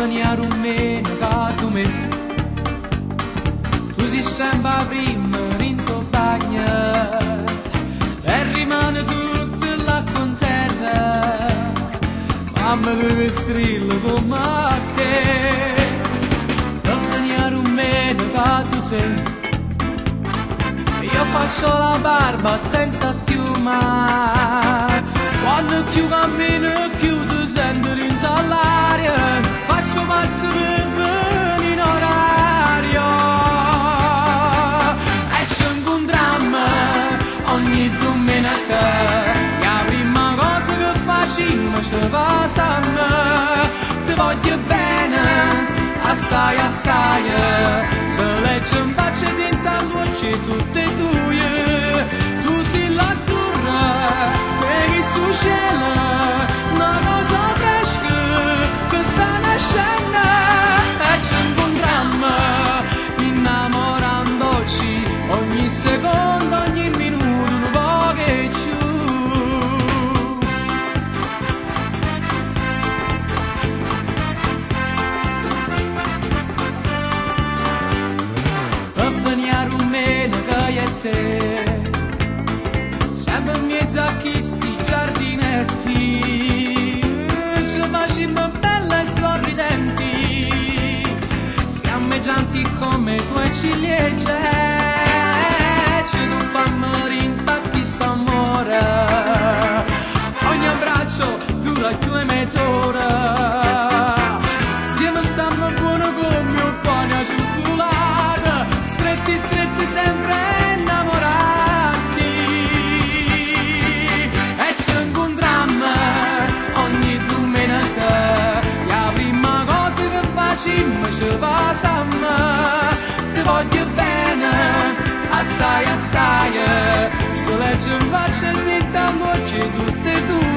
venire un meno che tu me. Tu sei sempre prima in tuo bagno e rimane tutta l'acqua in terra. Mamma deve strillo come te. Per venire un meno che tu sei. Io faccio la barba senza schiuma. Quando più cammino più ti sento rintall'aria. Faccio pazzo per venire in orario. E ci incontriamo ogni domenica. La prima cosa che facciamo ci pasiamo. Ti voglio bene, assai assai. Se legge in faccia dentro a luce tutte tue. Tu sei l'azzurra per il suo cielo, una cosa fresca che sta nascendo. E ci incontriamo innamorandoci ogni secondo, ogni minuto, un po' che più. Per venire un meno che io e te, sempre in mezzo a questi giardinetti, ci facciamo belle e sorridenti, fiammeggianti come due ciliegie, ci non fanno rintacchi st'amore, ogni abbraccio dura 2 mezz'ora, insieme stanno buono come un pane a cioccolata, stretti stretti sempre innamorati. E ci incontriamo ogni domenica. La prima cosa che facciamo ci pasiamo. Ti voglio bene, assai assai. Se legge in faccia e ti voce tutte tue.